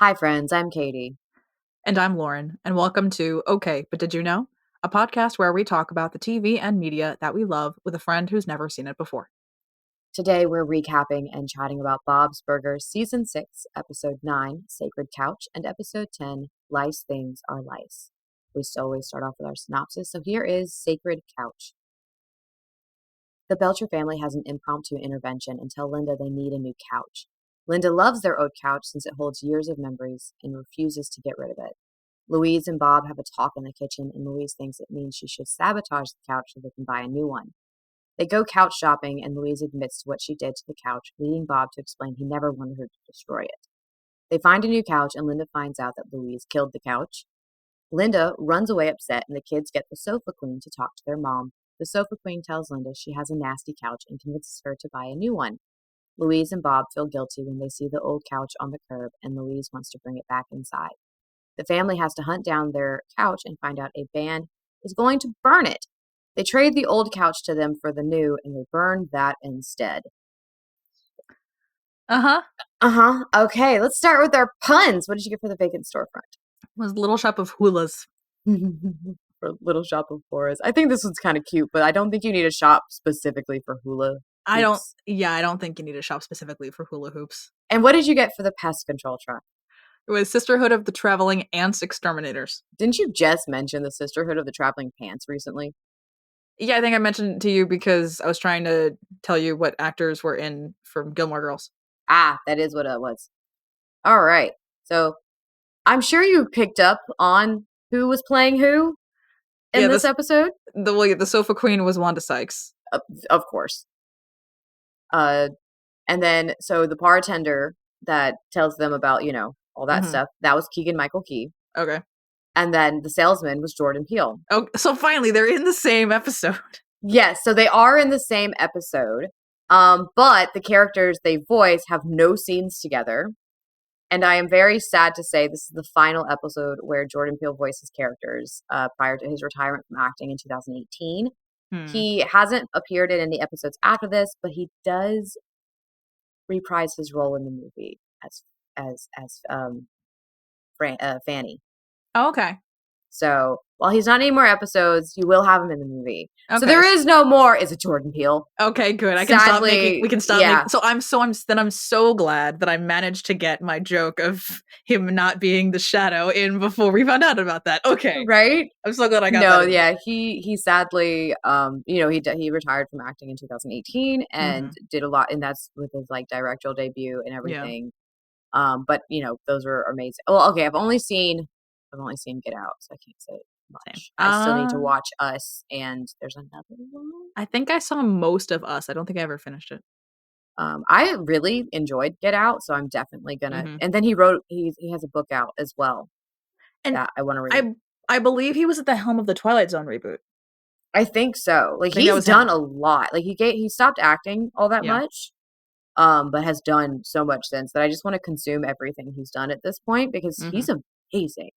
Hi, friends. I'm Katie. And I'm Lauren, and welcome to Okay, But Did You Know? A podcast where we talk about the TV and media that we love with a friend who's never seen it before. Today, we're recapping and chatting about Bob's Burgers Season 6, Episode 9, Sacred Couch, and Episode 10, Lice Things Are Lice. We still always start off with our synopsis, so here is Sacred Couch. The Belcher family has an impromptu intervention and tell Linda they need a new couch. Linda loves their old couch since it holds years of memories and refuses to get rid of it. Louise and Bob have a talk in the kitchen, and Louise thinks it means she should sabotage the couch so they can buy a new one. They go couch shopping, and Louise admits to what she did to the couch, leading Bob to explain he never wanted her to destroy it. They find a new couch, and Linda finds out that Louise killed the couch. Linda runs away upset, and the kids get the sofa queen to talk to their mom. The sofa queen tells Linda she has a nasty couch and convinces her to buy a new one. Louise and Bob feel guilty when they see the old couch on the curb, and Louise wants to bring it back inside. The family has to hunt down their couch and find out a band is going to burn it. They trade the old couch to them for the new, and they burn that instead. Okay, let's start with our puns. What did you get for the vacant storefront? It was Little Shop of Hulas. For Little Shop of Horrors. I think this one's kind of cute, but I don't think you need a shop specifically for hula. I don't think you need a shop specifically for hula hoops. And what did you get for the pest control truck? It was Sisterhood of the Traveling Ants Exterminators. Didn't you just mention the Sisterhood of the Traveling Pants recently? Yeah, I think I mentioned it to you because I was trying to tell you what actors were in from Gilmore Girls. Ah, that is what it was. All right. So I'm sure you picked up on who was playing who in this episode. The sofa queen was Wanda Sykes. Of course. And then, so the bartender that tells them about, all that stuff, that was Keegan-Michael Key. Okay. And then the salesman was Jordan Peele. Oh, so finally, they're in the same episode. Yes, so they are in the same episode, but the characters they voice have no scenes together. And I am very sad to say this is the final episode where Jordan Peele voices characters prior to his retirement from acting in 2018. He hasn't appeared in any episodes after this, but he does reprise his role in the movie as Fanny. Oh, okay. So while he's not in any more episodes, you will have him in the movie. Okay. So there is no more. Is it Jordan Peele? Okay, good. We can stop making. So I'm so glad that I managed to get my joke of him not being the shadow in before we found out about that. Okay, right? I'm so glad I got that. No, yeah, he sadly, he retired from acting in 2018 and did a lot, and that's with his directorial debut and everything. Yeah. But those were amazing. Well, okay, I've only seen Get Out, so I can't say much. I still need to watch Us, and there's another one. I think I saw most of Us. I don't think I ever finished it. I really enjoyed Get Out, so I'm definitely gonna. And then he has a book out as well, and that I want to read. I believe he was at the helm of the Twilight Zone reboot. I think so. He's done a lot. He stopped acting all that much. But has done so much since that I just want to consume everything he's done at this point because he's amazing.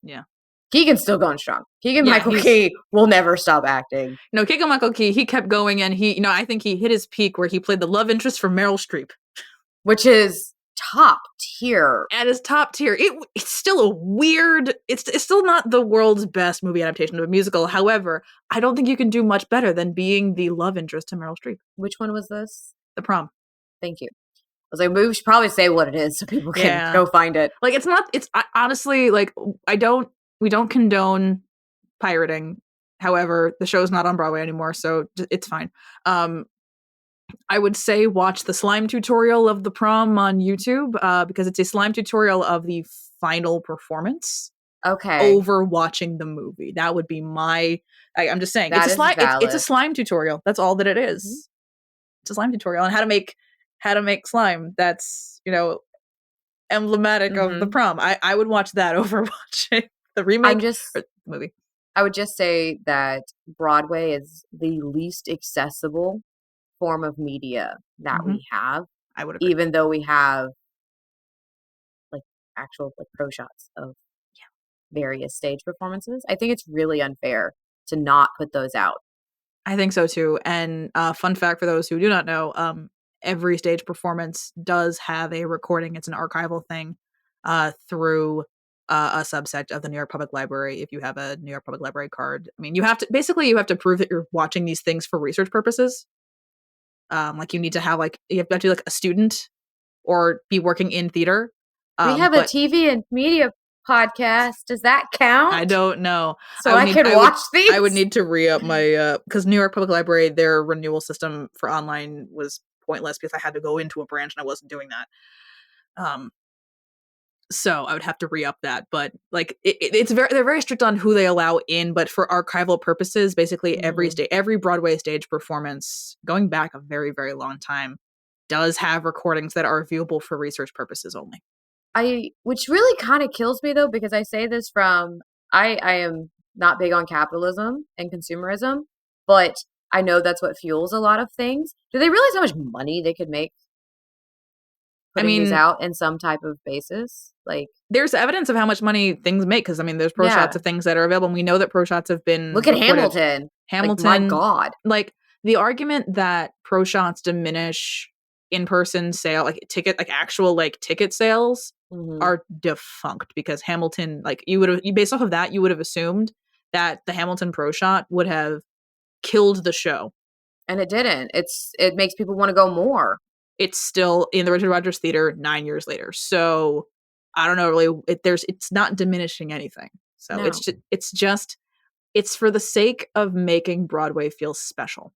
Yeah. Keegan's still going strong. Keegan-Michael Key will never stop acting. No, Keegan-Michael Key, he kept going and I think he hit his peak where he played the love interest for Meryl Streep. Which is top tier. At his top tier. It's still a weird, it's still not the world's best movie adaptation of a musical. However, I don't think you can do much better than being the love interest to Meryl Streep. Which one was this? The Prom. Thank you. I was like, we should probably say what it is so people can go find it. Honestly, we don't condone pirating. However, the show's not on Broadway anymore, so it's fine. I would say watch the slime tutorial of The Prom on YouTube because it's a slime tutorial of the final performance. Okay. Over watching the movie. That would be I'm just saying. It's a slime tutorial. That's all that it is. Mm-hmm. It's a slime tutorial on how to make slime. That's, emblematic of The Prom. I would watch that over watching the remake or the movie. I would just say that Broadway is the least accessible form of media that we have. I would agree. Even though we have actual pro shots of various stage performances. I think it's really unfair to not put those out. I think so too. And fun fact for those who do not know, every stage performance does have a recording. It's an archival thing through a subset of the New York Public Library if you have a New York Public Library card. I mean, you have to prove that you're watching these things for research purposes. Like you need to have you have to be like a student or be working in theater. We have a But TV and media podcast. Does that count? I don't know. So I could watch these? I would need to re-up my because New York Public Library, their renewal system for online was pointless because I had to go into a branch and I wasn't doing that. So I would have to re-up that. But like they're very strict on who they allow in. But for archival purposes, basically every Broadway stage performance going back a very, very long time does have recordings that are viewable for research purposes only. Which really kind of kills me though, because I say this from I am not big on capitalism and consumerism, but I know that's what fuels a lot of things. Do they realize how much money they could make putting these out in some type of basis? Like, there's evidence of how much money things make because there's pro shots of things that are available, and we know that pro shots have been. Look at Hamilton. Like, my God, like the argument that pro shots diminish in-person sale, like actual ticket sales, are defunct because Hamilton, you based off of that, you would have assumed that the Hamilton pro shot would have killed the show, and it didn't. It makes people want to go more. It's still in the Richard Rodgers Theater 9 years later, so I don't know really. It's not diminishing anything. So no. It's for the sake of making Broadway feel special.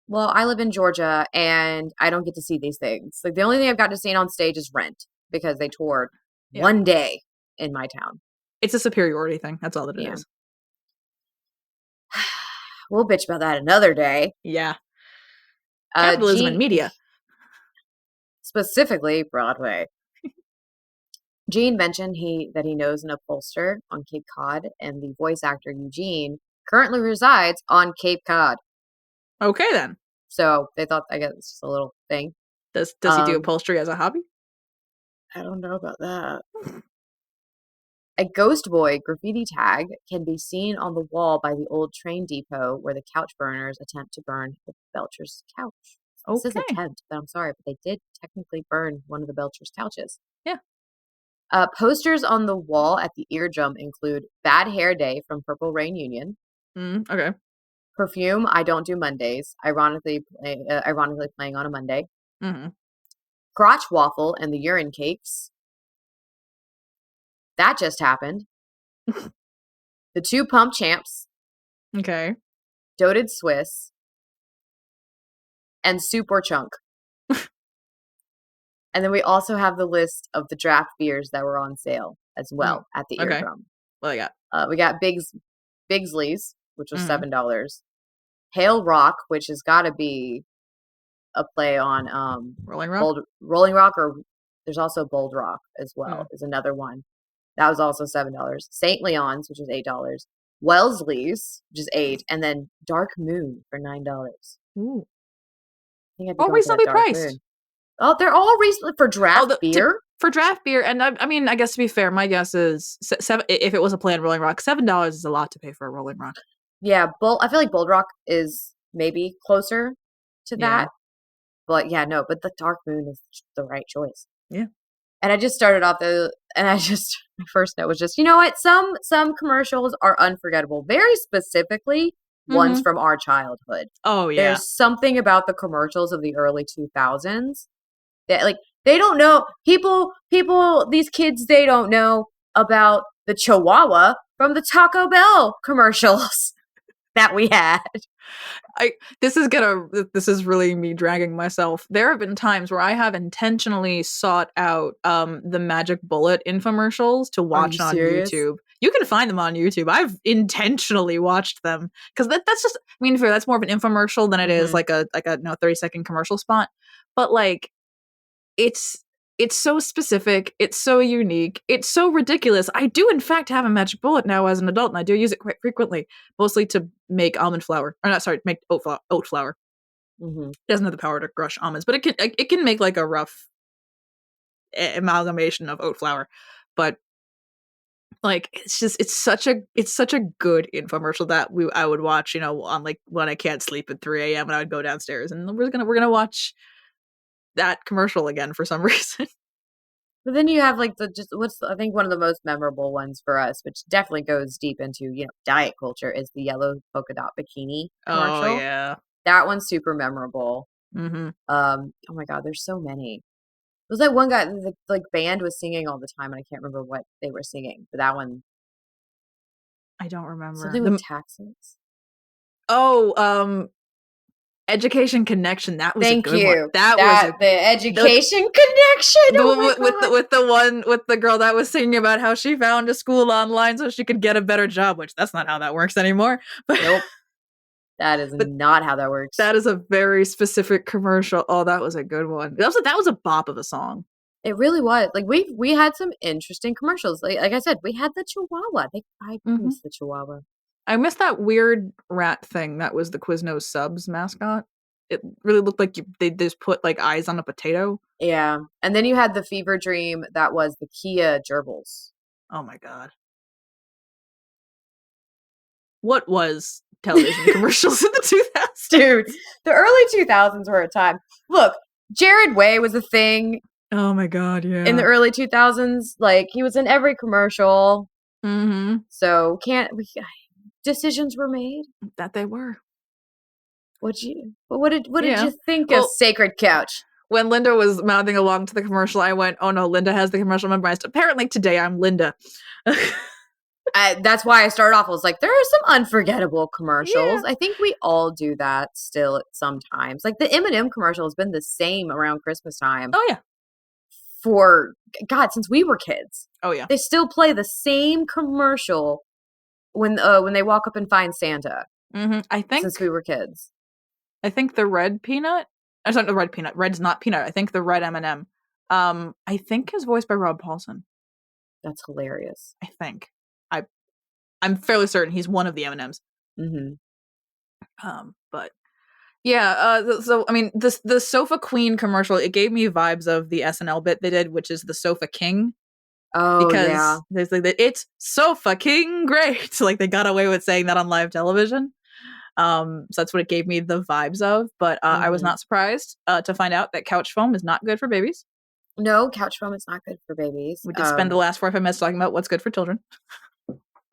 Well, I live in Georgia, and I don't get to see these things. Like, the only thing I've got to see on stage is Rent, because they toured one day in my town. It's a superiority thing. That's all that it is. We'll bitch about that another day. Yeah. Capitalism and media. Specifically, Broadway. Gene mentioned that he knows an upholsterer on Cape Cod, and the voice actor Eugene currently resides on Cape Cod. Okay, then. So they thought, I guess it's just a little thing. Does he do upholstery as a hobby? I don't know about that. A Ghost Boy graffiti tag can be seen on the wall by the old train depot where the couch burners attempt to burn the Belcher's couch. Okay. This is attempt, but I'm sorry, but they did technically burn one of the Belcher's couches. Yeah. Posters on the wall at the eardrum include Bad Hair Day from Purple Rain Union. Okay. Perfume, I Don't Do Mondays, ironically playing on a Monday. Mm-hmm. Crotch Waffle and the Urine Cakes. That just happened. The Two Pump Champs. Okay. Doted Swiss. And Soup or Chunk. And then we also have the list of the draft beers that were on sale as well at the eardrum. What do I got? We got Bigsley's, which was $7. Hale Rock, which has got to be a play on Rolling Rock? Rolling Rock, or there's also Bold Rock as well, is another one. That was also $7. St. Leon's, which is $8. Wellesley's, which is $8, and then Dark Moon for $9. Ooh. All reasonably priced. Moon. Oh, they're all reasonably for draft beer. For draft beer, and I guess to be fair, my guess is if it was a play on Rolling Rock, $7 is a lot to pay for a Rolling Rock. Yeah, I feel like Bold Rock is maybe closer to that. But but the Dark Moon is the right choice. Yeah. And I just started off my first note was just, you know what? Some commercials are unforgettable. Very specifically, ones from our childhood. Oh, yeah. There's something about the commercials of the early 2000s that, they don't know. People, these kids, they don't know about the Chihuahua from the Taco Bell commercials that we had. This is really me dragging myself. There have been times where I have intentionally sought out the Magic Bullet infomercials to watch on YouTube. You can find them on YouTube. I've intentionally watched them because that's just, that's more of an infomercial than it is like a 30-second commercial spot. But it's so specific, it's so unique, it's so ridiculous. I do in fact have a Magic Bullet now as an adult, and I do use it quite frequently, mostly to make almond flour. Make oat flour. It doesn't have the power to crush almonds, but it can make a rough amalgamation of oat flour. But it's such a good infomercial that I would watch, on when I can't sleep at 3 a.m. and I would go downstairs and we're gonna watch that commercial again for some reason. But then you have like I think one of the most memorable ones for us, which definitely goes deep into, diet culture, is the yellow polka dot bikini Oh commercial. yeah. That one's super memorable. Mm-hmm. Oh my God, there's so many. There was that one guy, the like band was singing all the time, and I can't remember what they were singing, but that one, I don't remember. something with taxes. Oh, Education Connection. That was a Thank good one. you. That was The education connection. Oh my God. with the one with the girl that was singing about how she found a school online so she could get a better job, which that's not how that works anymore. But Nope. That is but not how that works. that is a very specific commercial. Oh, that was a good one. That was a bop of a song. It really was. Like we had some interesting commercials. Like I said, we had the Chihuahua. I miss the Chihuahua. I miss that weird rat thing that was the Quiznos Subs mascot. It really looked like they just put like eyes on a potato. Yeah. And then you had the fever dream that was the Kia gerbils. Oh my God. What was television commercials in the 2000s? Dude, the early 2000s were a time. Look, Jared Way was a thing. Oh my God, yeah. In the early 2000s, like he was in every commercial. Mm-hmm. So decisions were made. That they were. What did you think of Sacred Couch? When Linda was mouthing along to the commercial, I went, "Oh no, Linda has the commercial memorized." Apparently today I'm Linda. That's why I started off. I was like, there are some unforgettable commercials. Yeah. I think we all do that still sometimes. Like the M&M commercial has been the same around Christmas time. Oh yeah. For God, since we were kids. Oh yeah. They still play the same commercial when they walk up and find Santa. Mm-hmm. I think since we were kids. I think the red peanut. I'm sorry, the red peanut. Red's not peanut. I think the red M&M. I think is voiced by Rob Paulsen. That's hilarious. I think. I'm fairly certain he's one of the M&Ms. Mm-hmm. But yeah. So I mean, the Sofa Queen commercial, it gave me vibes of the SNL bit they did, which is the Sofa King. Oh because yeah. There's like it's so fucking great. Like they got away with saying that on live television. So that's what it gave me the vibes of. But I was not surprised to find out that couch foam is not good for babies. No, couch foam is not good for babies. We did spend the last 45 minutes talking about what's good for children.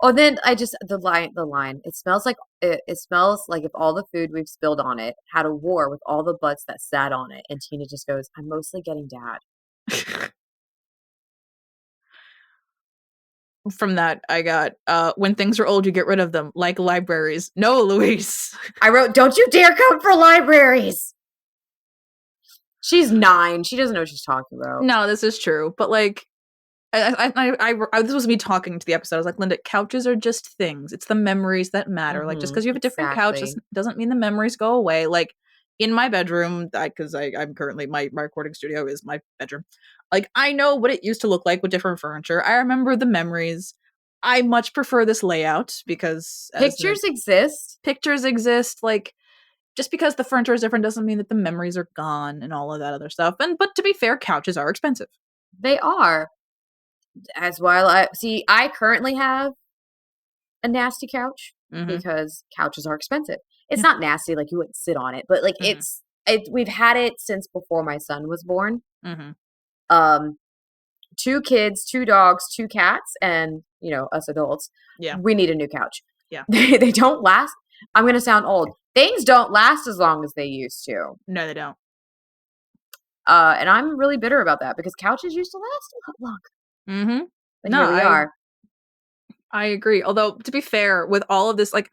Oh, then the line. It smells like if all the food we've spilled on it had a war with all the butts that sat on it. And Tina just goes, "I'm mostly getting dad." From that, I got when things are old, you get rid of them, like libraries. No, Louise. I wrote, "Don't you dare come for libraries." She's 9. She doesn't know what she's talking about. No, this is true. But like, this was me talking to the episode. I was like, Linda, couches are just things. It's the memories that matter. Like, just because you have a different couch doesn't mean the memories go away. Like, in my bedroom, because I'm currently, my recording studio is my bedroom. Like, I know what it used to look like with different furniture. I remember the memories. I much prefer this layout because pictures exist. Pictures exist. Like, just because the furniture is different doesn't mean that the memories are gone and all of that other stuff. But to be fair, couches are expensive. They are. As well, I currently have a nasty couch because couches are expensive. It's not nasty, like you wouldn't sit on it, but like we've had it since before my son was born. 2 kids, 2 dogs, 2 cats, and us adults. Yeah, we need a new couch. Yeah, they don't last. I'm gonna sound old. Things don't last as long as they used to. No, they don't. And I'm really bitter about that because couches used to last a lot longer. But no, here we are. I agree. Although, to be fair, with all of this, like,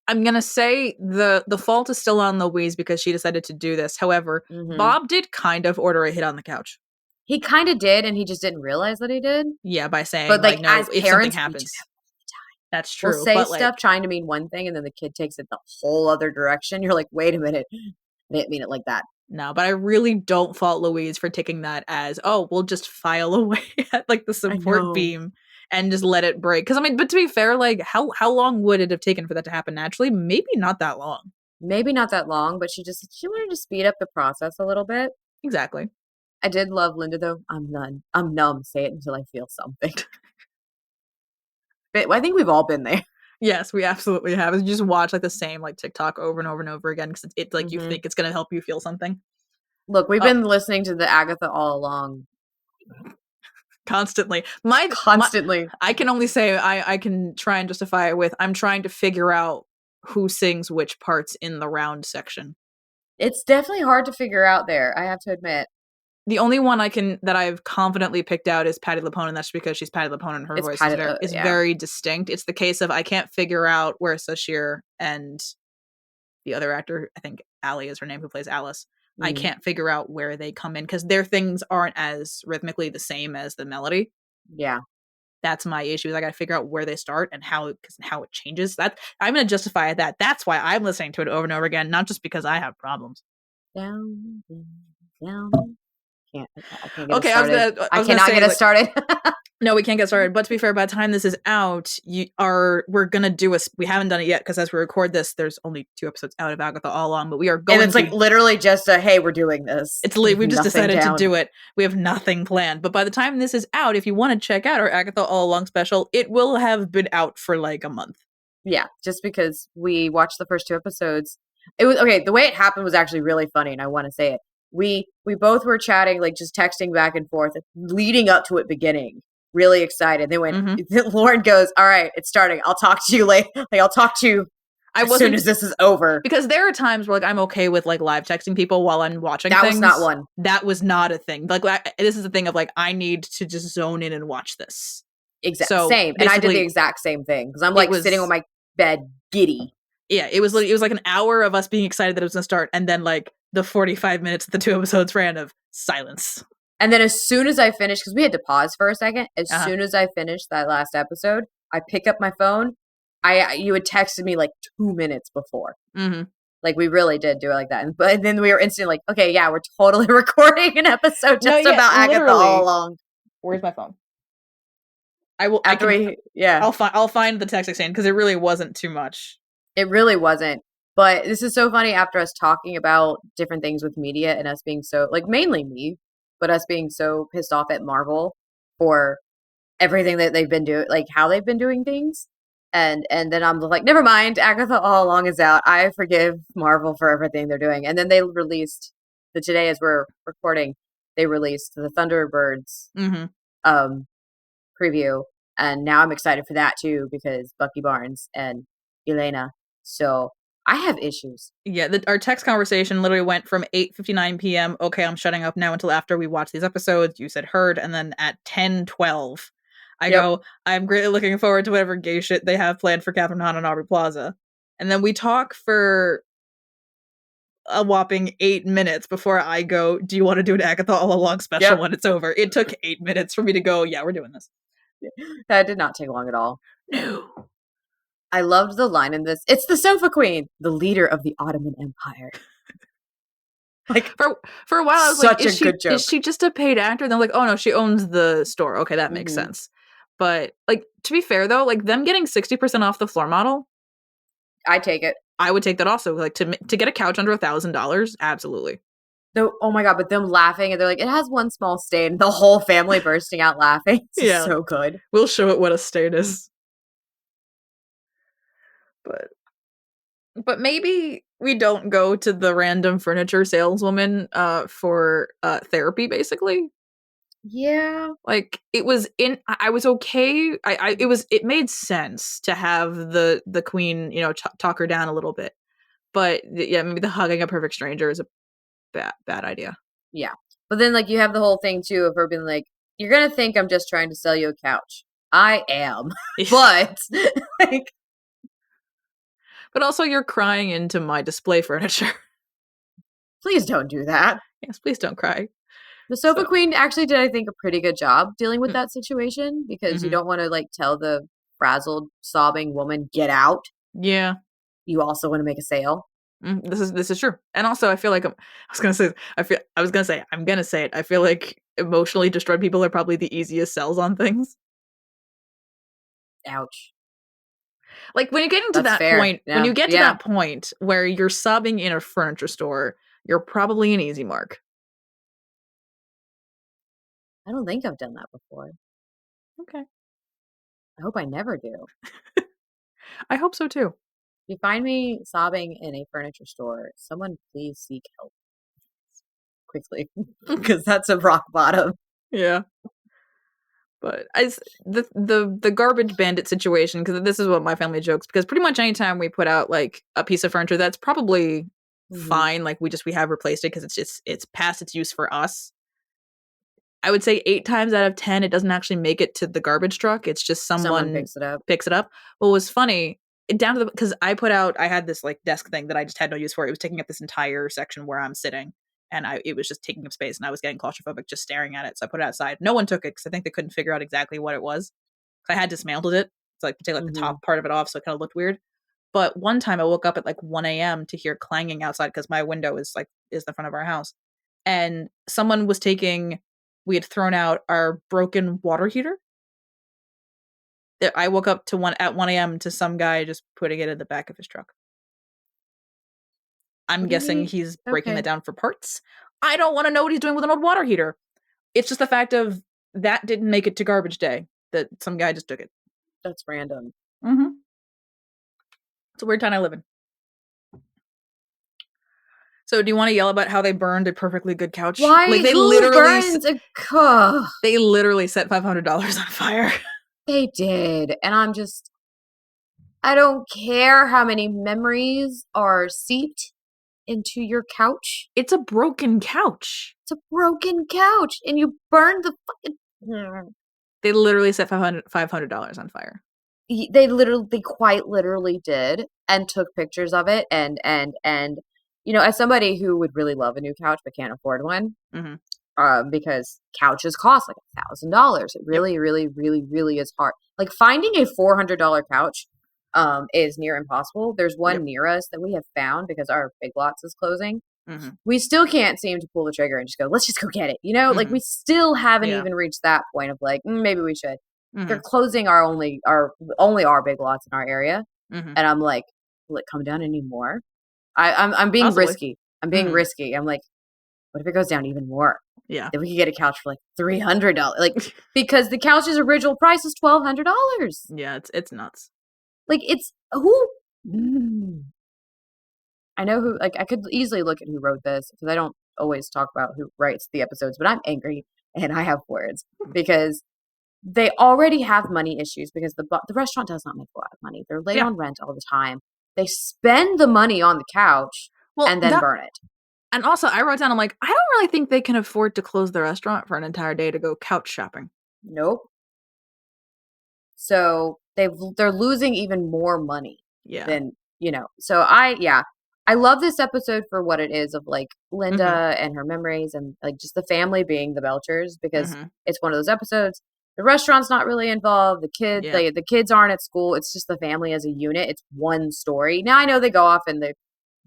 I'm gonna say the fault is still on Louise because she decided to do this. However, Bob did kind of order a hit on the couch. He kind of did, and he just didn't realize that he did. Yeah, by saying, but like, no, as if parents, something happens, that's true. We'll say but, stuff trying to mean one thing, and then the kid takes it the whole other direction. You're like, wait a minute, I didn't mean it like that. No, but I really don't fault Louise for taking that as, oh, we'll just file away at like the support beam and just let it break. Because I mean, but to be fair, like how long would it have taken for that to happen naturally? Maybe not that long. Maybe not that long, but she wanted to speed up the process a little bit. Exactly. I did love Linda though. I'm numb. Say it until I feel something. But I think we've all been there. Yes, we absolutely have. You just watch like the same like TikTok over and over and over again because it's like you think it's gonna help you feel something. Look, we've been listening to the Agatha all along. Constantly. Constantly. I can only say I can try and justify it with I'm trying to figure out who sings which parts in the round section. It's definitely hard to figure out there, I have to admit. The only one that I've confidently picked out is Patti LuPone, and that's because she's Patti LuPone and her It's voice Patti, is yeah. very distinct. It's the case of I can't figure out where Sashir and the other actor, I think Allie is her name, who plays Alice. I can't figure out where they come in because their things aren't as rhythmically the same as the melody. Yeah. That's my issue. Is I got to figure out where they start and how it changes. That I'm going to justify that. That's why I'm listening to it over and over again, not just because I have problems. Down, down. I can't get Okay, us started. I cannot get us started. No, we can't get started. But to be fair, by the time this is out, we're gonna do we haven't done it yet because as we record this, there's only 2 episodes out of Agatha all along. But we are going. And it's like literally just hey, we're doing this. It's we've just decided to do it. We have nothing planned. But by the time this is out, if you want to check out our Agatha all along special, it will have been out for like a month. Yeah, just because we watched the first 2 episodes. It was okay. The way it happened was actually really funny, and I want to say it. We both were chatting, like just texting back and forth, leading up to it beginning. Really excited. Then when Lauren goes, "All right, it's starting. I'll talk to you later. Like I'll talk to you as soon as this is over." Because there are times where like I'm okay with like live texting people while I'm watching. That was not one. That was not a thing. Like this is the thing of like I need to just zone in and watch this. Exactly. So same. And I did the exact same thing because I'm like sitting on my bed, giddy. Yeah, it was like an hour of us being excited that it was going to start, and then like the 45 minutes that the 2 episodes ran of silence. And then as soon as I finished, because we had to pause for a second, as soon as I finished that last episode, I pick up my phone. You had texted me like 2 minutes before. Mm-hmm. Like we really did do it like that. But then we were instantly like, okay, yeah, we're totally recording an episode just about Agatha all along. Where's my phone? I will. I'll find the text exchange because it really wasn't too much. It really wasn't. But this is so funny after us talking about different things with media and us being so, like mainly me, but us being so pissed off at Marvel for everything that they've been doing, like how they've been doing things. And then I'm like, never mind, Agatha all along is out. I forgive Marvel for everything they're doing. And then they released, today as we're recording, they released the Thunderbirds preview. And now I'm excited for that too, because Bucky Barnes and Elena. So I have issues. Yeah, our text conversation literally went from 8:59 p.m. Okay, I'm shutting up now until after we watch these episodes. You said heard, and then at 10:12, I go, I'm greatly looking forward to whatever gay shit they have planned for Catherine Hahn and Aubrey Plaza. And then we talk for a whopping 8 minutes before I go, do you want to do an Agatha all along special when it's over? It took 8 minutes for me to go, yeah, we're doing this. That did not take long at all. No. I loved the line in this. It's the Sofa Queen, the leader of the Ottoman Empire. Like for a while, I was like, is she just a paid actor? And they're like, oh no, she owns the store. Okay, that makes sense. But like, to be fair though, like them getting 60% off the floor model, I take it. I would take that also. Like to get a couch under $1,000, absolutely. Though, oh my god! But them laughing and they're like, it has one small stain. The whole family bursting out laughing. It's so good. We'll show it what a stain is. But maybe we don't go to the random furniture saleswoman for therapy, basically. Yeah. Like I was okay. It made sense to have the queen, talk her down a little bit. But yeah, maybe the hugging a perfect stranger is a bad idea. Yeah. But then like you have the whole thing too of her being like, you're going to think I'm just trying to sell you a couch. I am. But like, but also you're crying into my display furniture. Please don't do that. Yes, please don't cry. The Sofa Queen actually did, I think, a pretty good job dealing with that situation because you don't want to like tell the frazzled, sobbing woman, get out. Yeah. You also want to make a sale. This is true. And also I feel like I'm gonna say it. I feel like emotionally destroyed people are probably the easiest sells on things. Ouch. Like when you're getting to that point, when you get to that point where you're sobbing in a furniture store, you're probably an easy mark. I don't think I've done that before. Okay. I hope I never do. I hope so too. If you find me sobbing in a furniture store, someone please seek help quickly because that's a rock bottom. Yeah. But the garbage bandit situation, because this is what my family jokes, because pretty much anytime we put out like a piece of furniture that's probably fine, like we have replaced it because it's past its use for us. I would say 8 times out of 10, it doesn't actually make it to the garbage truck. It's just someone picks it up. What was funny, down to because I had this like desk thing that I just had no use for. It was taking up this entire section where I'm sitting, and it was just taking up space, and I was getting claustrophobic just staring at it. So I put it outside. No one took it because I think they couldn't figure out exactly what it was. I had dismantled it, so like to take like the top part of it off, so it kind of looked weird. But one time I woke up at like 1 a.m. to hear clanging outside because my window is the front of our house, and someone was taking. We had thrown out our broken water heater. I woke up at 1 a.m. to some guy just putting it in the back of his truck. I'm guessing he's breaking that down for parts. I don't want to know what he's doing with an old water heater. It's just the fact of that didn't make it to garbage day, that some guy just took it. That's random. Mm-hmm. It's a weird town I live in. So do you want to yell about how they burned a perfectly good couch? Why? Like they burns a They literally set $500 on fire. They did. And I don't care how many memories are seeped into your couch. It's a broken couch. It's a broken couch. And you burned the fucking... They literally set $500 on fire. They quite literally did, and took pictures of it, and you know, as somebody who would really love a new couch but can't afford one, because couches cost like $1,000. It really, really, really, really is hard. Like finding a $400 couch is near impossible. There's one near us that we have found because our Big Lots is closing. We still can't seem to pull the trigger and just go, let's just go get it. You know, like we still haven't even reached that point of like, maybe we should. They're closing only our Big Lots in our area, and I'm like, will it come down anymore? I'm being risky. I'm being risky. I'm like, what if it goes down even more? Yeah, then we could get a couch for like $300, like because the couch's original price is $1,200. Yeah, it's nuts. Like it's who. I know who. Like I could easily look at who wrote this because I don't always talk about who writes the episodes, but I'm angry and I have words because they already have money issues because the restaurant does not make a lot of money. They're late on rent all the time. They spend the money on the couch and then burn it. And also, I wrote down, I'm like, I don't really think they can afford to close the restaurant for an entire day to go couch shopping. Nope. So they're losing even more money than, you know. So I love this episode for what it is of like Linda and her memories and like just the family being the Belchers because it's one of those episodes. The restaurant's not really involved. The kids aren't at school. It's just the family as a unit. It's one story. Now I know they go off and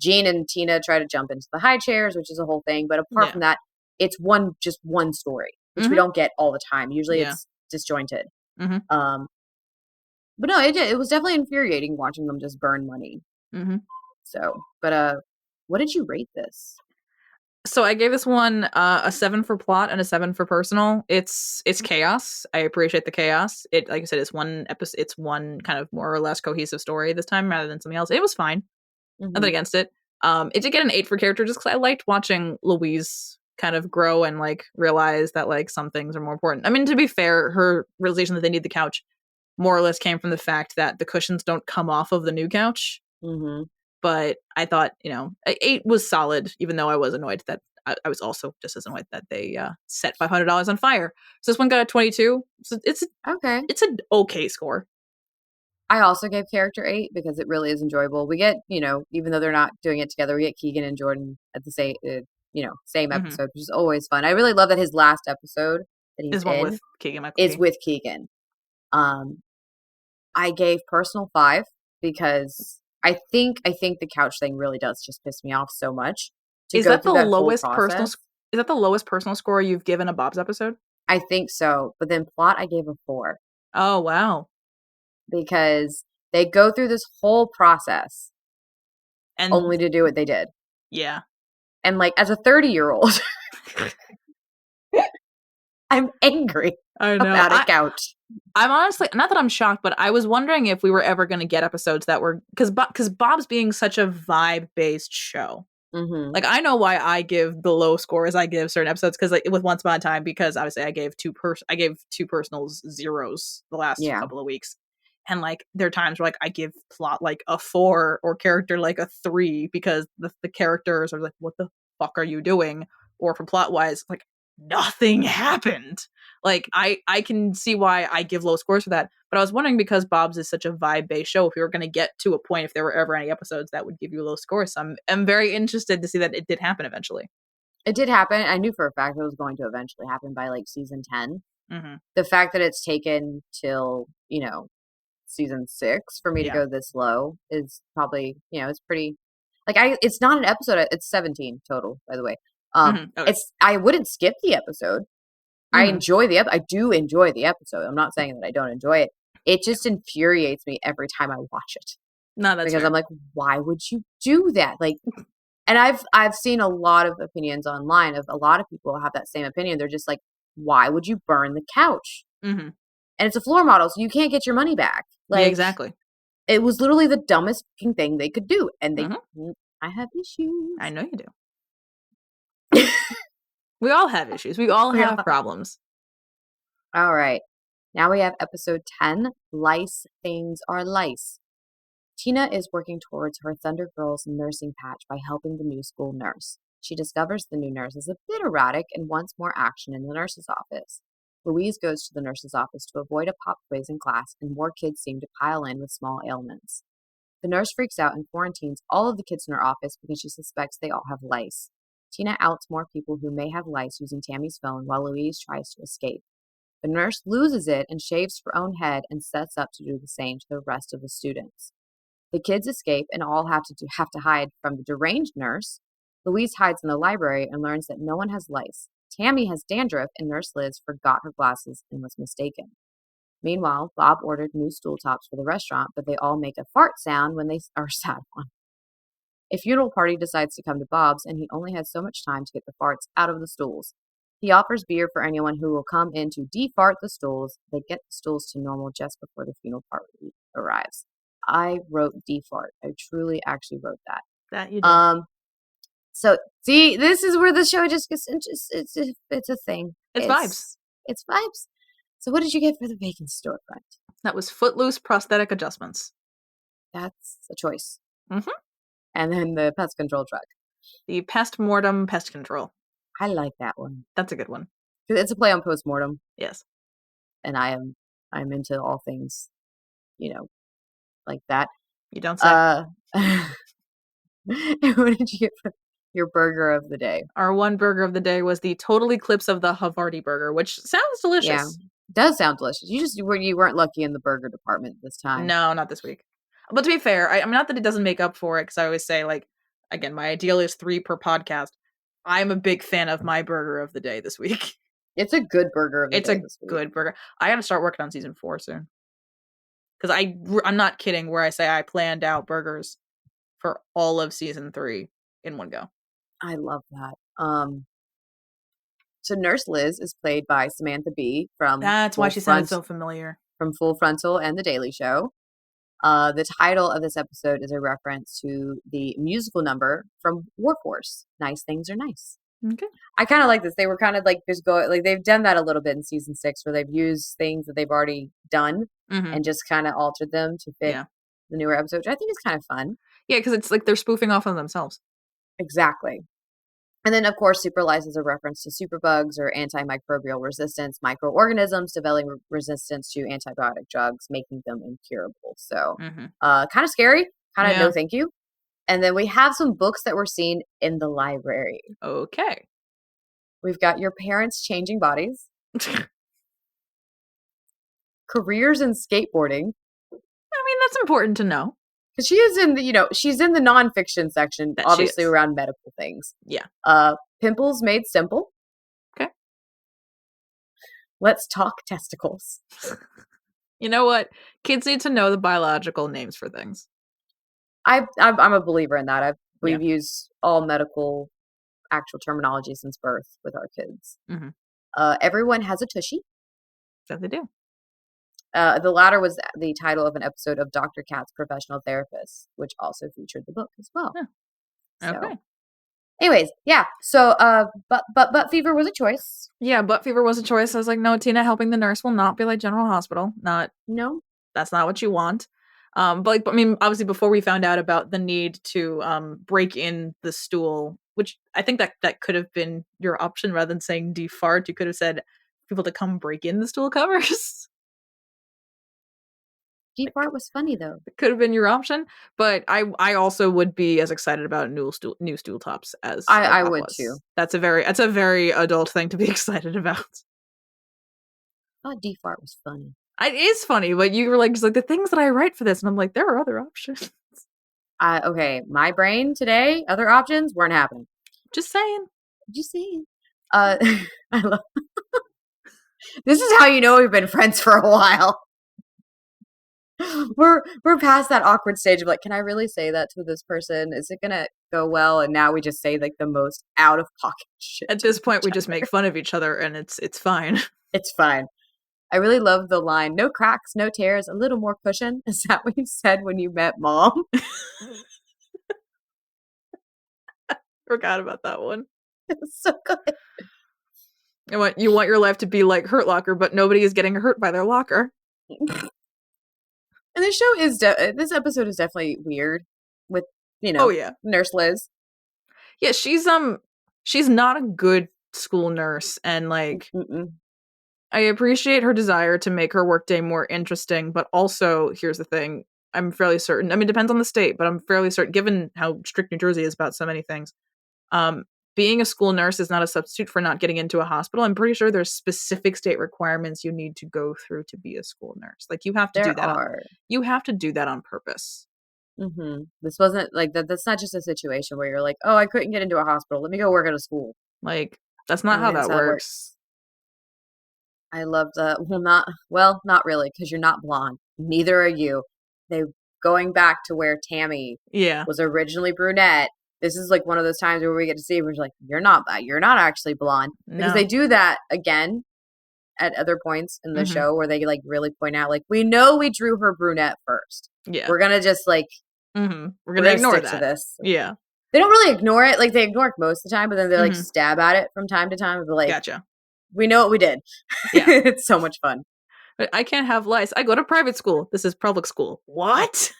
Gene and Tina try to jump into the high chairs, which is a whole thing. But apart from that, it's just one story, which we don't get all the time. Usually it's disjointed. But no, it was definitely infuriating watching them just burn money. So, but what did you rate this? So I gave this one a 7 for plot and a 7 for personal. It's chaos. I appreciate the chaos. It, like I said, it's one episode. It's one kind of more or less cohesive story this time rather than something else. It was fine. Nothing against it. It did get an 8 for character just because I liked watching Louise kind of grow and like realize that like some things are more important. I mean, to be fair, her realization that they need the couch more or less came from the fact that the cushions don't come off of the new couch. But I thought, 8 was solid, even though I was annoyed that I was also just as annoyed that they set $500 on fire. So this one got a 22. So it's okay. It's an okay score. I also gave character 8 because it really is enjoyable. We get, even though they're not doing it together, we get Keegan and Jordan at the same episode, which is always fun. I really love that his last episode that he's in with Keegan is with Keegan. I gave personal 5 because I think the couch thing really does just piss me off so much. Is that the lowest personal? Is that the lowest personal score you've given a Bob's episode? I think so, but then plot I gave a 4. Oh wow! Because they go through this whole process and only to do what they did. Yeah, and like as a 30-year-old, I'm angry about a couch. I'm honestly, not that I'm shocked, but I was wondering if we were ever going to get episodes that were, because Bob's being such a vibe-based show. Mm-hmm. Like, I know why I give the low scores I give certain episodes, because like with Once Upon a Time, because obviously I gave two personals zeros the last Yeah. couple of weeks. And like there are times where like I give plot like a 4 or character like a 3 because the characters are like, what the fuck are you doing? Or for plot wise, like nothing happened. Like I can see why I give low scores for that. But I was wondering, because Bob's is such a vibe based show, if we were going to get to a point, if there were ever any episodes that would give you a low score. So I'm very interested to see that it did happen eventually. It did happen. I knew for a fact it was going to eventually happen by like season 10. Mm-hmm. The fact that it's taken till, season 6 for me to Yeah. go this low is probably, it's pretty, like, it's not an episode. It's 17 total, by the way. Mm-hmm. Okay. I wouldn't skip the episode. Mm-hmm. I do enjoy the episode. I'm not saying that I don't enjoy it. It just infuriates me every time I watch it, No, that's because fair. I'm like, why would you do that? Like, and I've seen a lot of opinions online of a lot of people have that same opinion. They're just like, why would you burn the couch? Mm-hmm. And it's a floor model, so you can't get your money back. Yeah, Like, exactly. it was literally the dumbest fucking thing they could do, and Mm-hmm. I have issues. I know you do. We all have issues. We all Yeah. have problems. All right. Now we have episode 10, Lice Things Are Lice. Tina is working towards her Thunder Girls nursing patch by helping the new school nurse. She discovers the new nurse is a bit erratic and wants more action in the nurse's office. Louise goes to the nurse's office to avoid a pop quiz in class, and more kids seem to pile in with small ailments. The nurse freaks out and quarantines all of the kids in her office because she suspects they all have lice. Tina outs more people who may have lice using Tammy's phone while Louise tries to escape. The nurse loses it and shaves her own head and sets up to do the same to the rest of the students. The kids escape and all have to hide from the deranged nurse. Louise hides in the library and learns that no one has lice. Tammy has dandruff, and Nurse Liz forgot her glasses and was mistaken. Meanwhile, Bob ordered new stool tops for the restaurant, but they all make a fart sound when they are sat on. A funeral party decides to come to Bob's, and he only has so much time to get the farts out of the stools. He offers beer for anyone who will come in to defart the stools. They get the stools to normal just before the funeral party arrives. I wrote defart. I truly actually wrote that. That you did. So see, this is where the show just gets interesting. It's a thing. It's vibes. It's vibes. So what did you get for the bacon storefront? That was Footloose prosthetic adjustments. That's a choice. Mm-hmm. And then the pest control truck. The Pest Mortem Pest Control. I like that one. That's a good one. It's a play on postmortem. Yes. And I'm into all things, like that. You don't say. What did you get for your burger of the day? Our one burger of the day was the Total Eclipse of the Havarti burger, which sounds delicious. Yeah, it does sound delicious. You weren't lucky in the burger department this time. No, not this week. But to be fair, I mean, not that it doesn't make up for it, because I always say, like, again, my ideal is 3 per podcast. I'm a big fan of my burger of the day this week. It's a good burger of the day. It's a good burger. I got to start working on season 4 soon. Because I'm not kidding where I say I planned out burgers for all of season 3 in one go. I love that. So Nurse Liz is played by Samantha Bee from That's why she sounded so familiar. From Full Frontal and The Daily Show. The title of this episode is a reference to the musical number from War Force, Nice Things Are Nice. Okay. I kind of like this. They were kind of like they've done that a little bit in season 6, where they've used things that they've already done and just kind of altered them to fit the newer episode, which I think is kind of fun. Yeah, because it's like they're spoofing off on themselves. Exactly. And then, of course, Super Lice is a reference to superbugs or antimicrobial resistance, microorganisms developing resistance to antibiotic drugs, making them incurable. So kind of scary, kind of no thank you. And then we have some books that were seen in the library. Okay. We've got Your Parents Changing Bodies, Careers in Skateboarding. I mean, that's important to know. Because she is in the, she's in the nonfiction section, That obviously around medical things. Yeah. Pimples Made Simple. Okay. Let's Talk Testicles. You know what? Kids need to know the biological names for things. I'm a believer in that. We've used all medical actual terminology since birth with our kids. Everyone Has a Tushy. That they do. The latter was the title of an episode of Dr. Katz Professional Therapist, which also featured the book as well. Yeah. Okay. Anyways, yeah. So, but fever was a choice. Yeah, butt fever was a choice. I was like, no, Tina helping the nurse will not be like General Hospital. Not No. That's not what you want. But I mean, obviously, before we found out about the need to break in the stool, which I think that could have been your option rather than saying defart, you could have said people to come break in the stool covers. Deep art was funny though. It could have been your option, but I also would be as excited about new stool tops as I Pop would too. was. That's a very adult thing to be excited about. I thought deep art was funny. It is funny, but you were like, just like the things that I write for this, and I'm like, there are other options. Okay, my brain today, other options weren't happening. Just saying. Just saying. I love. This is how you know we've been friends for a while. We're past that awkward stage of like, can I really say that to this person? Is it gonna go well? And now we just say like the most out of pocket shit. At this point, we just make fun of each other, and it's fine. It's fine. I really love the line, no cracks, no tears, a little more cushion. Is that what you said when you met Mom? Forgot about that one. It's so good. You want your life to be like Hurt Locker, but nobody is getting hurt by their locker. And this show is this episode is definitely weird with, Oh yeah, Nurse Liz. Yeah, she's not a good school nurse, and like I appreciate her desire to make her workday more interesting, but also here's the thing. I'm fairly certain. I mean, it depends on the state, but I'm fairly certain, given how strict New Jersey is about so many things, being a school nurse is not a substitute for not getting into a hospital. I'm pretty sure there's specific state requirements you need to go through to be a school nurse. Like you have to do that. You have to do that on purpose. This wasn't like that. That's not just a situation where you're like, oh, I couldn't get into a hospital. Let me go work at a school. Like that's not how that works. I love the not really, because you're not blonde. Neither are you. They going back to where Tammy was originally brunette. This is like one of those times where we get to see where like you're not actually blonde, because they do that again at other points in the show where they like really point out like we know we drew her brunette first. Yeah, we're gonna just like we're gonna ignore that. To this. Yeah, they don't really ignore it. Like they ignore it most of the time, but then they like stab at it from time to time. And be like, gotcha. We know what we did. Yeah. It's so much fun. But I can't have lice. I go to private school. This is public school. What?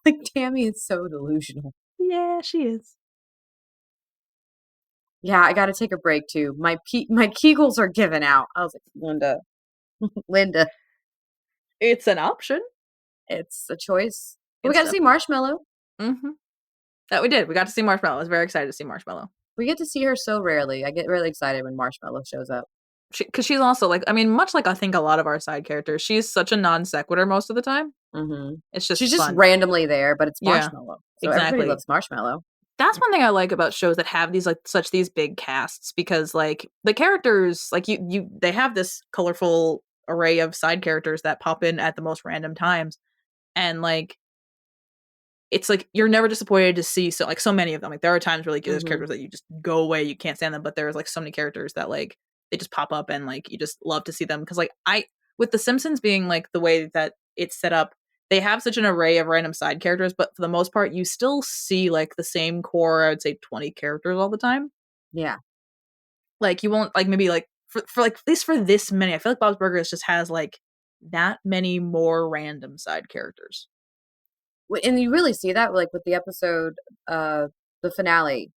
Like, Tammy is so delusional. Yeah, she is. Yeah, I gotta take a break, too. My Kegels are given out. I was like, Linda. It's an option. It's a choice. We got to see Marshmallow. That we did. We got to see Marshmallow. I was very excited to see Marshmallow. We get to see her so rarely. I get really excited when Marshmallow shows up. Because she's also like, I mean, much like I think a lot of our side characters, she's such a non sequitur most of the time. It's just she's just randomly there, but it's Marshmallow. So exactly. Everybody loves Marshmallow. That's one thing I like about shows that have these like these big casts, because like the characters, like they have this colorful array of side characters that pop in at the most random times, and like it's like you're never disappointed to see so many of them. Like there are times where like there's characters that you just go away, you can't stand them, but there's like so many characters that like they just pop up and like you just love to see them, because like with The Simpsons being like the way that it's set up, they have such an array of random side characters, but for the most part you still see like the same core, I would say 20 characters all the time. Yeah, like you won't like maybe like for like at least for this many, I feel like Bob's Burgers just has like that many more random side characters. And you really see that like with the episode, the finale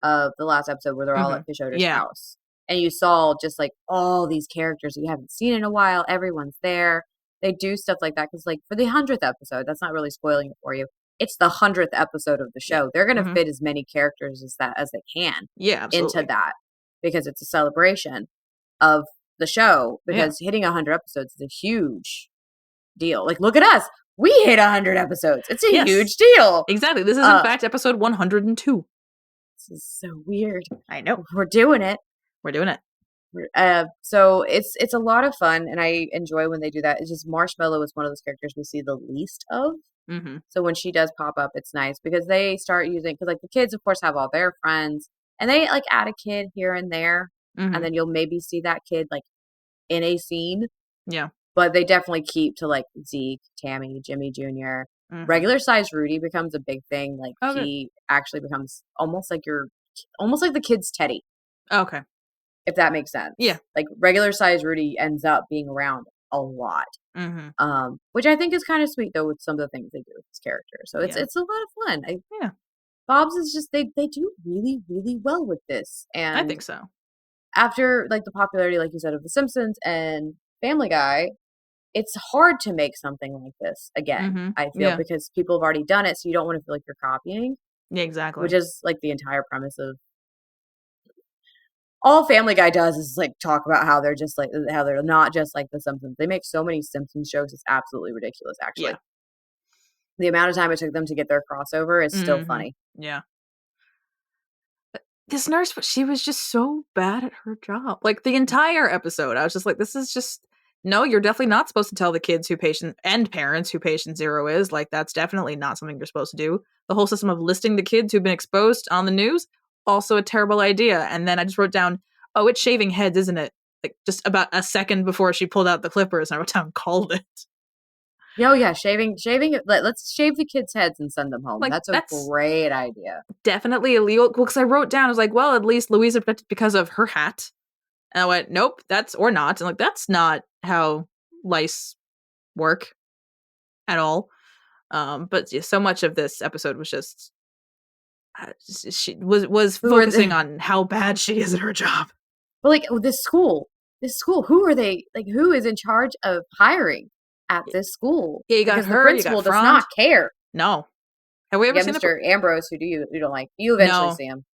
of the last episode where they're all at Fishoder's house. And you saw just like all these characters you haven't seen in a while. Everyone's there. They do stuff like that because like for the 100th episode, that's not really spoiling it for you. It's the 100th episode of the show. They're going to fit as many characters as they can into that, because it's a celebration of the show, because hitting 100 episodes is a huge deal. Like, look at us. We hit 100 episodes. It's a huge deal. Exactly. This is in fact episode 102. This is so weird. I know. We're doing it. We're doing it. So it's a lot of fun, and I enjoy when they do that. It's just Marshmallow is one of those characters we see the least of. So when she does pop up, it's nice because they start using, because like the kids of course have all their friends, and they like add a kid here and there, and then you'll maybe see that kid like in a scene. Yeah. But they definitely keep to like Zeke, Tammy, Jimmy Jr. Regular size Rudy becomes a big thing. Like he actually becomes almost like your almost like the kid's Teddy, Okay. if that makes sense. Yeah. Like regular size Rudy ends up being around a lot. Which I think is kind of sweet though with some of the things they do with his character. So it's a lot of fun. Yeah. Bob's is just they do really, really well with this. And I think so. after like the popularity, like you said, of The Simpsons and Family Guy, it's hard to make something like this again, I feel, because people have already done it, so you don't want to feel like you're copying. Yeah, exactly. Which is like the entire premise of all Family Guy does is like talk about how they're just like how they're not just like The Simpsons. They make so many Simpsons jokes, it's absolutely ridiculous, actually. Yeah. The amount of time it took them to get their crossover is still funny. Yeah. This nurse, she was just so bad at her job. Like the entire episode, I was just like, this is just no, you're definitely not supposed to tell the kids who patient and parents who patient zero is. Like, that's definitely not something you're supposed to do. The whole system of listing the kids who've been exposed on the news, also a terrible idea. And then I just wrote down, oh, it's shaving heads, isn't it? Like, just about a second before she pulled out the clippers, and I wrote down, called it. Oh, yeah, shaving. Let's shave the kids' heads and send them home. Like, that's a great idea. Definitely illegal. Because I wrote down, I was like, well, at least Louise is protected because of her hat. And I went, nope, or not. And like, that's not how lice work at all. But yeah, so much of this episode was just she was focusing on how bad she is at her job. But like this school, who are they? Like, who is in charge of hiring at this school? Yeah, you got her. The principal does not care. No. Have we ever seen Mr. Ambrose? Who do you don't like? You eventually see him.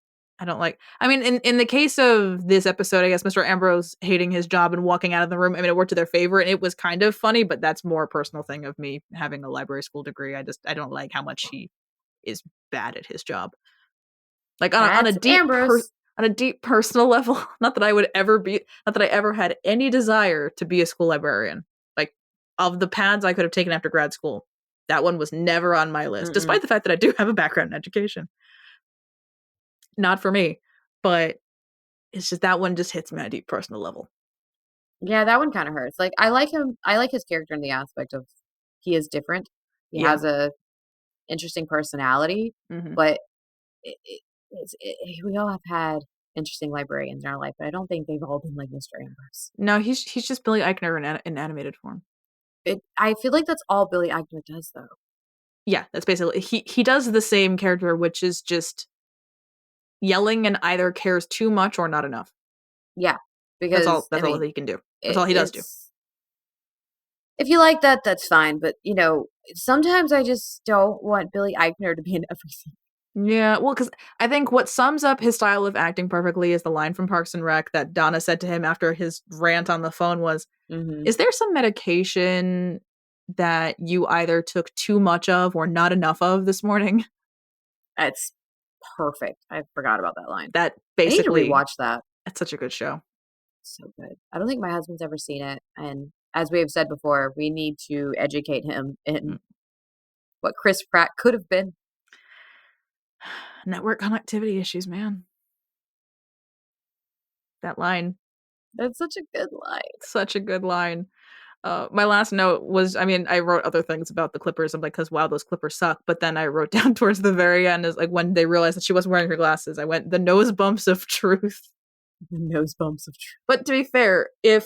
I don't like. I mean, in the case of this episode, I guess Mr. Ambrose hating his job and walking out of the room, I mean, it worked to their favor, and it was kind of funny, but that's more a personal thing of me having a library school degree. I don't like how much he is bad at his job. Like on a deep personal level, not that I ever had any desire to be a school librarian. Like, of the paths I could have taken after grad school, that one was never on my list, despite the fact that I do have a background in education. Not for me, but it's just that one just hits me on a deep personal level. Yeah, that one kind of hurts. Like, I like him. I like his character in the aspect of he is different. He has a interesting personality, but we all have had interesting librarians in our life, but I don't think they've all been like Mr. Ambrose. No, he's just Billy Eichner in animated form. I feel like that's all Billy Eichner does, though. Yeah, that's basically he does the same character, which is just yelling and either cares too much or not enough. Yeah, because that's all he can do. That's all he does do. If you like that, that's fine. But sometimes I just don't want Billy Eichner to be in everything. Yeah, well, because I think what sums up his style of acting perfectly is the line from Parks and Rec that Donna said to him after his rant on the phone was, "Is there some medication that you either took too much of or not enough of this morning?" That's perfect. I forgot about that line. That basically, I need to rewatch that. That's such a good show. So good. I don't think my husband's ever seen it, and as we have said before, we need to educate him in what Chris Pratt could have been. Network connectivity issues, man. That line. That's such a good line. Such a good line. My last note was, I mean, I wrote other things about the Clippers. I'm like, because wow, those Clippers suck. But then I wrote down towards the very end is like when they realized that she wasn't wearing her glasses. I went, the nose bumps of truth. The nose bumps of truth. But to be fair, if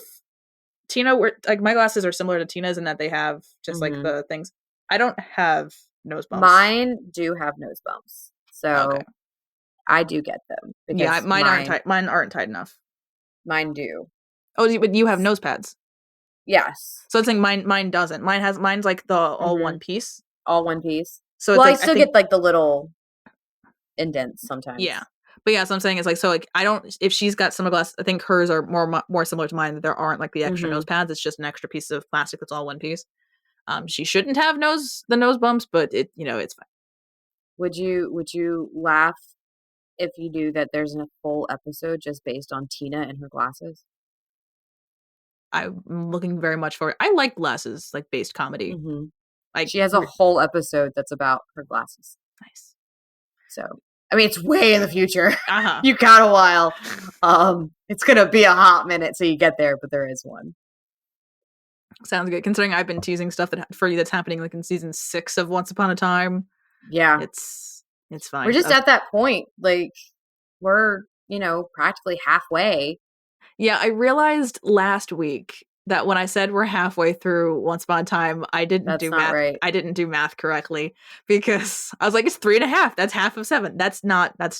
Tina were like, my glasses are similar to Tina's in that they have just like the things. I don't have nose bumps. Mine do have nose bumps. So I do get them. Yeah, mine aren't tight. Mine aren't tight enough. Mine do. Oh, but you have nose pads. Yes. So it's like mine doesn't. Mine's like the all one piece. All one piece. So well, it's like, I still get like the little indents sometimes. Yeah. But yeah, so I'm saying is like, so like I don't, if she's got sunglasses, I think hers are more similar to mine. That there aren't like the extra nose pads. It's just an extra piece of plastic that's all one piece. She shouldn't have the nose bumps, but it's fine. Would you laugh if you knew that there's a full episode just based on Tina and her glasses? I'm looking very much forward. I like glasses, like based comedy. Like she has a whole episode that's about her glasses. Nice. So I mean, it's way in the future. You got a while. It's gonna be a hot minute till you get there, but there is one. Sounds good. Considering I've been teasing stuff for you that's happening like in season 6 of Once Upon a Time. Yeah, it's fine. We're just at that point. Like we're, practically halfway. Yeah, I realized last week that when I said we're halfway through Once Upon a Time, I didn't That's do not math. right. I didn't do math correctly because I was like, it's 3.5. That's half of 7.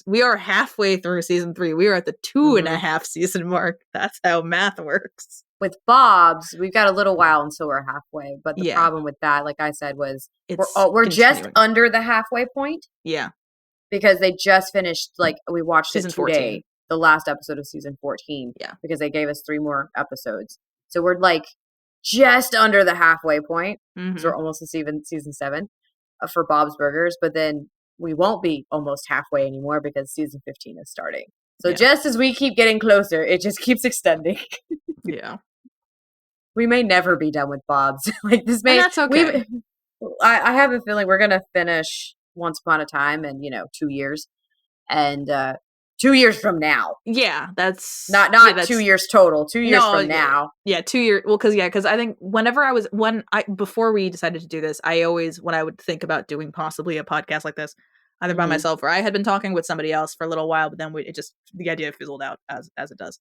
We are halfway through season 3. We are at the 2.5 season mark. That's how math works. With Bob's, we've got a little while until we're halfway. But the Yeah. problem with that, like I said, was It's we're just continuing. under the halfway point. Yeah. Because they just finished, like, we watched Season it today, 14. the last episode of season 14. Yeah. Because they gave us 3 more episodes. So we're, like, just under the halfway point. So we're almost in season 7 for Bob's Burgers. But then we won't be almost halfway anymore because season 15 is starting. So just as we keep getting closer, it just keeps extending. Yeah. We may never be done with Bob's. Like, this may. And that's okay. I have a feeling we're going to finish Once Upon a Time in, 2 years. And 2 years from now. Yeah, that's not that's, 2 years total. 2 years from now. Yeah, 2 years. Well, because I think before we decided to do this, when I would think about doing possibly a podcast like this, either by myself or I had been talking with somebody else for a little while, but then the idea fizzled out as it does.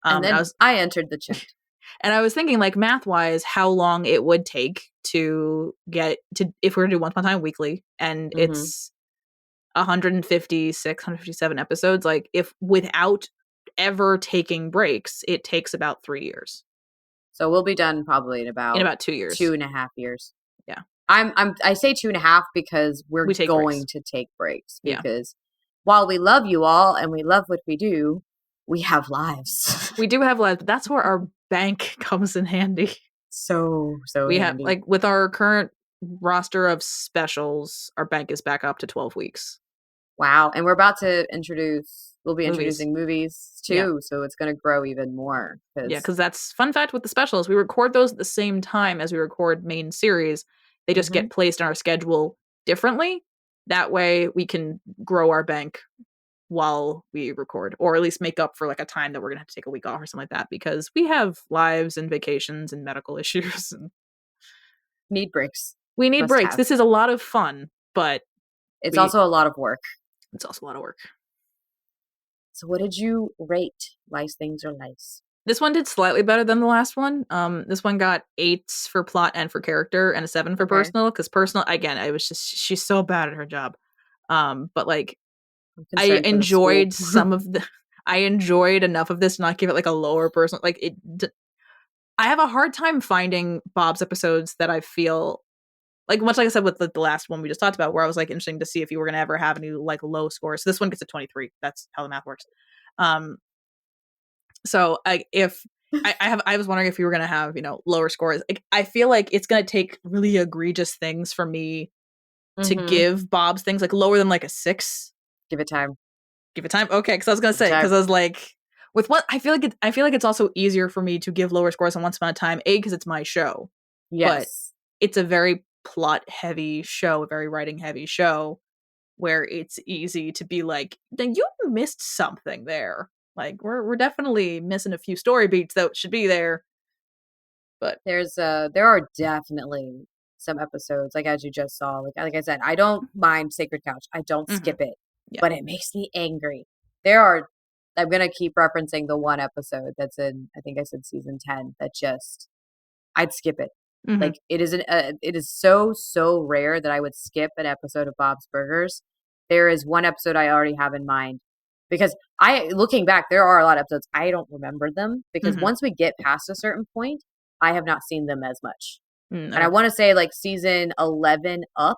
And then I entered the chat. And I was thinking, like, math-wise, how long it would take to get to, if we were to do Once Upon a Time weekly, and it's 156, 157 episodes, like, if without ever taking breaks, it takes about 3 years. So we'll be done probably in about 2 years. 2.5 years. Yeah. I say 2.5 because we're going to take breaks. Because while we love you all and we love what we do, we have lives. We do have lives, but that's where our bank comes in handy. So we handy. have, like, with our current roster of specials, our bank is back up to 12 weeks. Wow. And we'll be introducing movies too. So it's going to grow even more. Because that's fun fact with the specials. We record those at the same time as we record main series. They just get placed on our schedule differently. That way we can grow our bank while we record, or at least make up for, like, a time that we're going to have to take a week off or something like that, because we have lives and vacations and medical issues and need breaks. We need breaks. This is a lot of fun, but it's also a lot of work. It's also a lot of work. So what did you rate Lice Things or Lice? This one did slightly better than the last one. This one got 8s for plot and for character and a 7 for personal, because personal, again, she's so bad at her job. But, like, I enjoyed I enjoyed enough of this to not give it, like, a lower personal, like, I have a hard time finding Bob's episodes that I feel like, much like I said with the last one we just talked about, where I was, like, interesting to see if you were going to ever have any, like, low scores. So this one gets a 23. That's how the math works. So I was wondering if you were going to have, lower scores. Like, I feel like it's going to take really egregious things for me to give Bob's things, like, lower than, like, a 6. Give it time. Okay, because I was going to say, because I was like, with what I feel like it's also easier for me to give lower scores on Once Upon a Time, because it's my show. Yes. But it's a very plot heavy show, a very writing heavy show, where it's easy to be like, then you missed something there. Like, we're definitely missing a few story beats that should be there. But there are definitely some episodes, like, as you just saw, like I said, I don't mind Sacred Couch. I don't skip it. Yeah. But it makes me angry. I'm going to keep referencing the one episode that's in, I think I said season 10, that just, I'd skip it. Like, it is so rare that I would skip an episode of Bob's Burgers. There is one episode I already have in mind, because looking back, there are a lot of episodes I don't remember them, because once we get past a certain point, I have not seen them as much. And I want to say, like, season 11 up,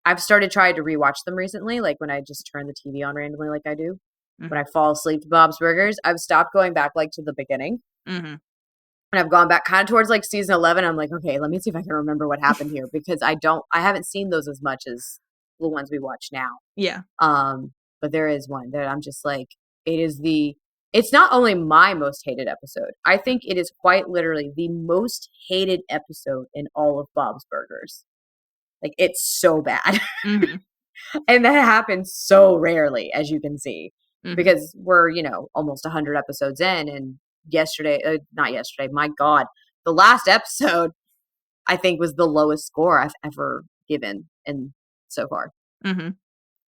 I've started trying to rewatch them recently, like when I just turn the TV on randomly, like I do. When I fall asleep to Bob's Burgers, I've stopped going back, like, to the beginning. And I've gone back kind of towards, like, season 11. I'm like, okay, let me see if I can remember what happened here, because I haven't seen those as much as the ones we watch now. Yeah. But there is one that I'm just like, it's not only my most hated episode. I think it is quite literally the most hated episode in all of Bob's Burgers. Like, it's so bad. And that happens so rarely, as you can see, because we're, almost 100 episodes in, and not yesterday, my God, the last episode, I think, was the lowest score I've ever given so far.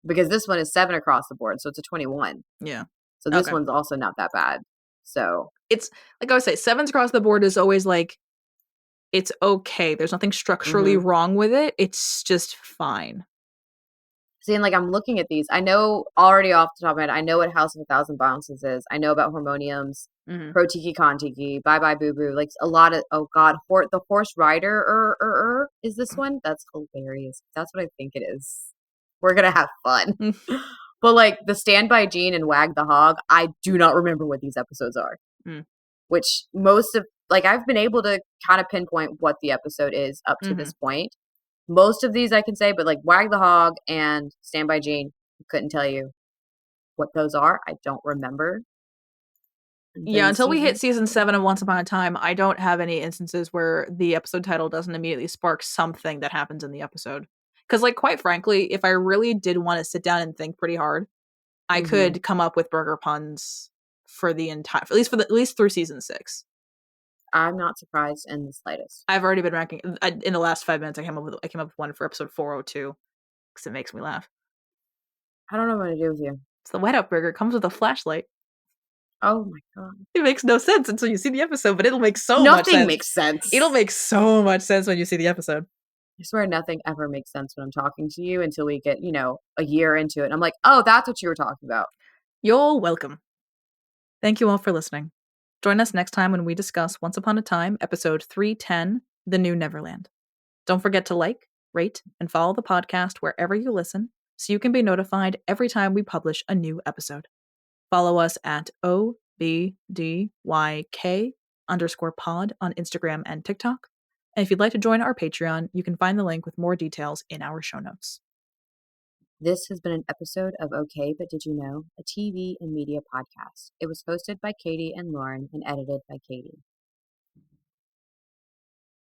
because this one is 7 across the board, so it's a 21. Yeah. So this Okay. one's also not that bad. So it's like I would say, 7s across the board is always like, it's okay. There's nothing structurally wrong with it. It's just fine. See, and like I'm looking at these, I know already off the top of my head, I know what House of a Thousand Bounces is. I know about Harmoniums, Pro Tiki Con Tiki, Bye Bye Boo Boo. Like a lot of, oh God, the Horse Rider is this one? That's hilarious. That's what I think it is. We're gonna have fun. But like the Stand By Gene and Wag the Hog, I do not remember what these episodes are. Which most of, like I've been able to kind of pinpoint what the episode is up to this point. Most of these I can say, but like Wag the Hog and Stand By Gene, I couldn't tell you what those are. I don't remember. Yeah, until we hit season 7 of Once Upon a Time, I don't have any instances where the episode title doesn't immediately spark something that happens in the episode. Because, like, quite frankly, if I really did want to sit down and think pretty hard, I could come up with burger puns for the entire, at least through season 6. I'm not surprised in the slightest. I've already been ranking in the last 5 minutes. I came up with one for episode 402 because it makes me laugh. I don't know what to do with you. It's the wet out burger. It comes with a flashlight. Oh my God. It makes no sense until you see the episode, but it'll make so much sense. Nothing makes sense. It'll make so much sense when you see the episode. I swear nothing ever makes sense when I'm talking to you until we get, a year into it. And I'm like, oh, that's what you were talking about. You're welcome. Thank you all for listening. Join us next time when we discuss Once Upon a Time, episode 310, The New Neverland. Don't forget to like, rate, and follow the podcast wherever you listen so you can be notified every time we publish a new episode. Follow us at OBDYK_pod on Instagram and TikTok. And if you'd like to join our Patreon, you can find the link with more details in our show notes. This has been an episode of Okay, But Did You Know? A TV and media podcast. It was hosted by Katie and Lauren and edited by Katie.